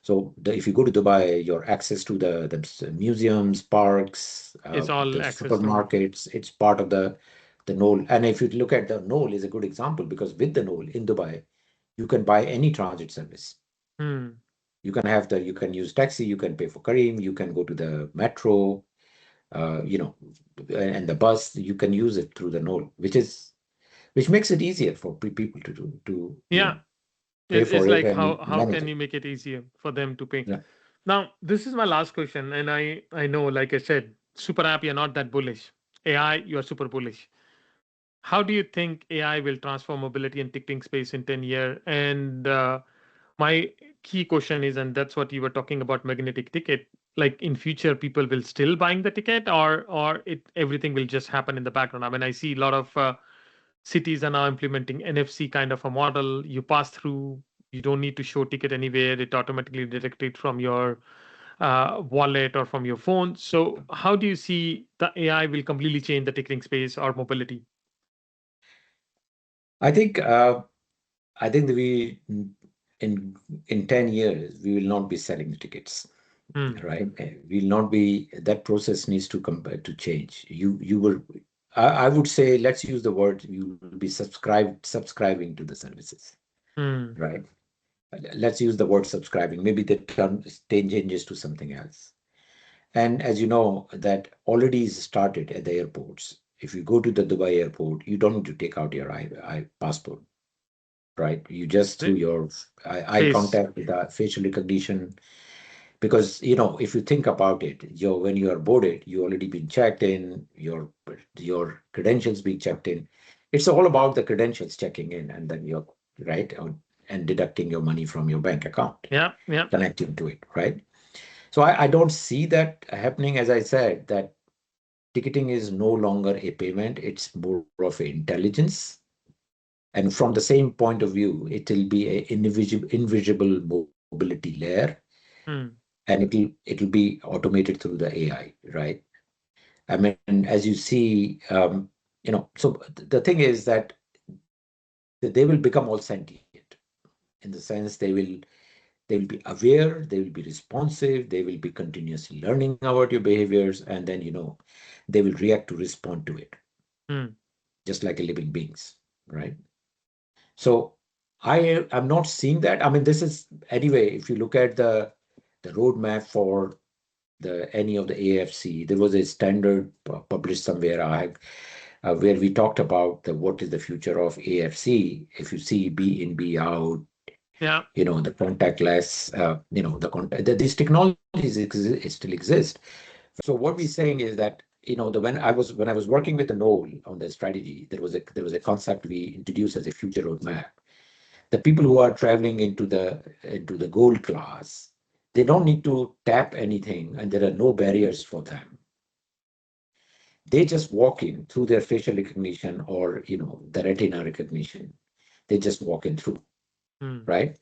So if you go to Dubai, your access to the museums, parks, it's the all access through. supermarkets, it's part of the Knoll. And if you look at the Knoll is a good example because with the Knoll in Dubai, you can buy any transit service. Hmm. You can use taxi, you can pay for Kareem, you can go to the metro, uh, you know, and the bus, you can use it through the Knoll, which makes it easier for people to Yeah, pay for it's it like and how manage can it. you make it easier for them to pay? Yeah. Now, this is my last question, and I know, like I said, super app, you're not that bullish. AI, you are super bullish. How do you think AI will transform mobility and ticketing space in 10 years? And my key question is, and that's what you were talking about, magnetic ticket. Like in future, people will still buying the ticket, or it everything will just happen in the background. I mean, I see a lot of cities are now implementing NFC kind of a model. You pass through, you don't need to show ticket anywhere. It automatically detects it from your wallet or from your phone. So, how do you see the AI will completely change the ticketing space or mobility? I think I think that in in 10 years we will not be selling the tickets, Hmm. right? We'll not be that process needs to come to change. You will I would say let's use the word you will be subscribing to the services, Hmm. right? Let's use the word subscribing. Maybe the term changes to something else. And as you know, that already is started at the airports. If you go to the Dubai airport, you don't need to take out your passport, right? You just through The your eye face. contact with the facial recognition. Because if you think about it, when you are boarded, you already been checked in, your credentials being checked in. It's all about the credentials checking in, and then you're right, and deducting your money from your bank account, Yeah, yeah. connecting to it, right? So I don't see that happening. As I said, that ticketing is no longer a payment, it's more of an intelligence. And from the same point of view, it will be a invisible mobility layer, Hmm. and it'll be automated through the AI, right? I mean, as you see, so the thing is that they will become all sentient, in the sense they will be aware, they will be responsive, they will be continuously learning about your behaviors, and then they will react to respond to it, Hmm. just like a living beings, right? So I'm not seeing that. I mean, this is anyway. If you look at the roadmap for the any of the AFC, there was a standard published somewhere. Where we talked about what is the future of AFC. If you see B in B out, Yeah, the contactless, these technologies still exist. So what we're saying is that when I was working with the Noel on the strategy, there was a concept we introduced as a future roadmap. The people who are traveling into the gold class, they don't need to tap anything, and there are no barriers for them. They just walk in through their facial recognition, or the retina recognition. They just walk in through, hmm. right?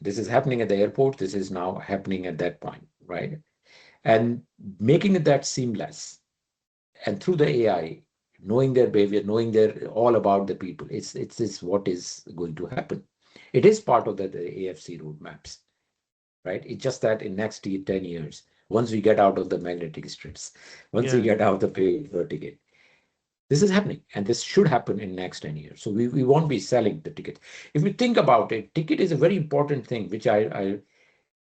This is happening at the airport. This is now happening at that point, right? And making it that seamless, and through the AI, knowing their behavior, knowing their all about the people, it's what is going to happen. It is part of the AFC roadmaps, right? It's just that in next 10 years, once we get out of the magnetic strips, once we Yeah, get out of the paper ticket, this is happening, and this should happen in next 10 years. So we won't be selling the ticket. If you think about it, ticket is a very important thing, which I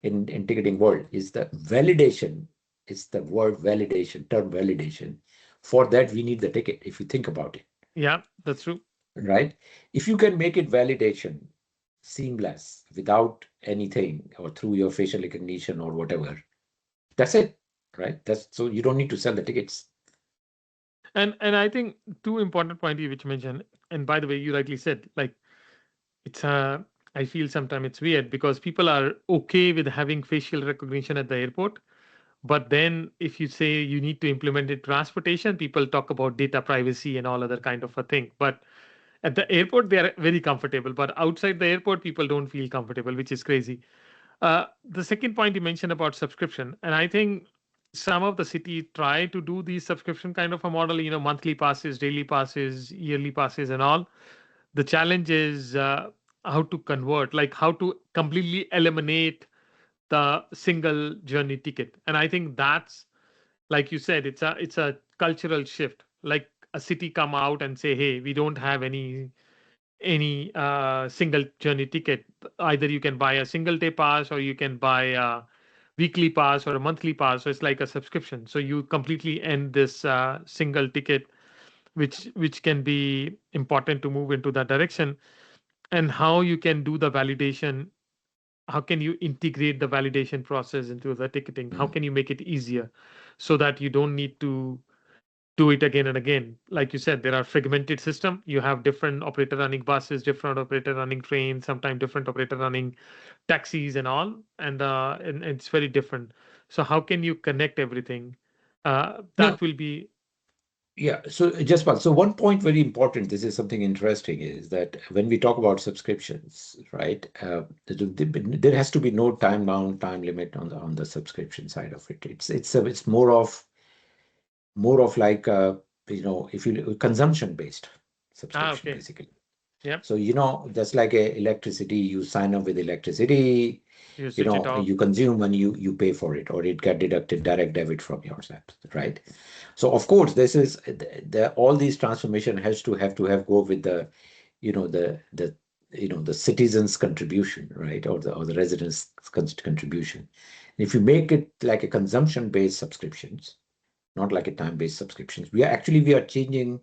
in ticketing world is the validation. It's the word validation, term validation. For that, we need the ticket, if you think about it, yeah. That's true. right? If you can make it validation seamless without anything, or through your facial recognition or whatever, that's it, right? That's so you don't need to sell the tickets. And I think two important points you which you mentioned. And by the way, you rightly said, like, it's I feel sometimes it's weird because people are okay with having facial recognition at the airport. But then if you say you need to implement it transportation, people talk about data privacy and all other kind of a thing. But at the airport, they are very comfortable. But outside the airport, people don't feel comfortable, which is crazy. The second point you mentioned about subscription, and I think some of the city try to do these subscription kind of a model, monthly passes, daily passes, yearly passes, and all. The challenge is how to convert, like how to completely eliminate the single journey ticket. And I think that's, like you said, it's a cultural shift. Like a city come out and say, hey, we don't have any single journey ticket. Either you can buy a single day pass or you can buy a weekly pass or a monthly pass. So it's like a subscription. So you completely end this single ticket, which can be important to move into that direction. And how you can do the validation, how can you integrate the validation process into the ticketing, how Mm. can you make it easier so that you don't need to do it again and again. Like you said, there are fragmented system. You have different operator running buses, different operator running trains, sometimes different operator running taxis and all, and it's very different. So how can you connect everything? No, That will be. yeah. So Jaspal, so one point very important, this is something interesting, is that when we talk about subscriptions, right, there has to be no time bound, time limit on the subscription side of it. It's more of like if you consumption based subscription, Okay. basically. Yep. So just like electricity, you sign up with electricity, You switch it off. you consume, and you pay for it, or it get deducted direct debit from your app, right? So of course, this is all these transformation has to have go with the the citizens contribution, right, or the residents contribution. If you make it like a consumption-based subscriptions, not like a time-based subscriptions, we are changing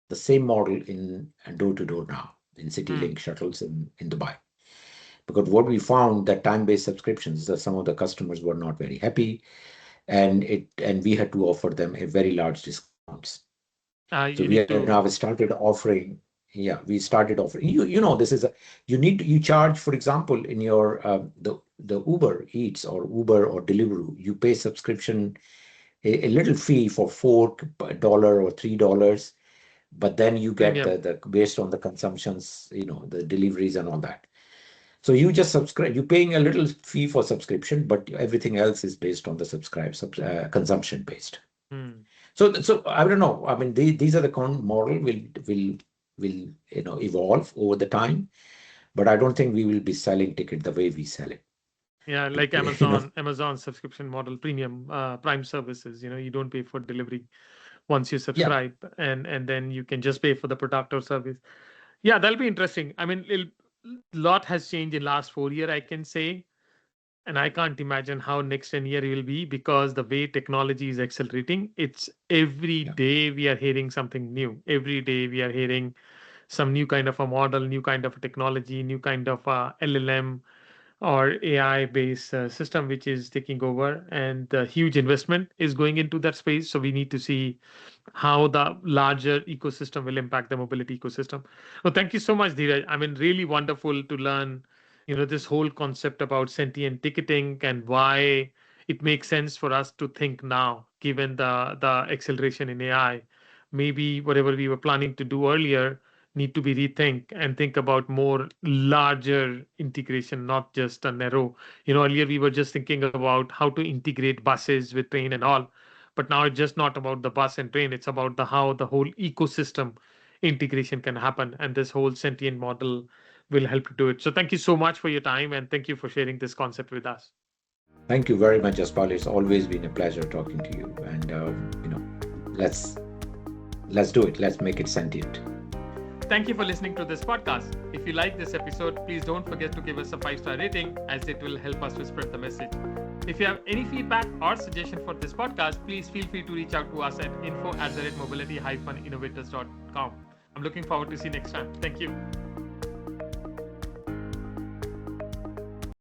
the same model in door-to-door now in CityLink shuttles in Dubai. Because what we found that time-based subscriptions, that some of the customers were not very happy, and we had to offer them a very large discounts. So You we need are to. now started offering. Yeah, we started offering. This is a you charge, for example, in your the Uber Eats or Uber or Deliveroo, you pay subscription a little fee for $4 or $3, but then you get Premium. the based on the consumptions, the deliveries and all that. So you just subscribe. You're paying a little fee for subscription, but everything else is based on the consumption based. Hmm. So I don't know. I mean, these are the model will evolve over the time, but I don't think we will be selling ticket the way we sell it. Yeah, like You know, Amazon subscription model, premium Prime services. You don't pay for delivery once you yeah, subscribe, and then you can just pay for the product or service. Yeah, that'll be interesting. I mean, lot has changed in last 4 year, I can say, and I can't imagine how next 10 year will be because the way technology is accelerating. It's every yeah, day we are hearing something new. Every day we are hearing some new kind of a model, new kind of a technology, new kind of a LLM or AI based system which is taking over, and the huge investment is going into that space. So we need to see how the larger ecosystem will impact the mobility ecosystem. Well, thank you so much, Dheeraj. I mean, really wonderful to learn, this whole concept about sentient ticketing and why it makes sense for us to think now, given the acceleration in AI. Maybe whatever we were planning to do earlier need to be rethink and think about more larger integration, not just a narrow. Earlier we were just thinking about how to integrate buses with train and all, but now it's just not about the bus and train. It's about the how the whole ecosystem integration can happen, and this whole sentient model will help to do it. So thank you so much for your time, and thank you for sharing this concept with us. thank you very much, Jaspal. It's always been a pleasure talking to you, and let's let's do it. Let's make it sentient. Thank you for listening to this podcast. If you like this episode, please don't forget to give us a 5-star rating, as it will help us to spread the message. If you have any feedback or suggestion for this podcast, please feel free to reach out to us at info@mobility-innovators.com. I'm looking forward to see you next time. Thank you.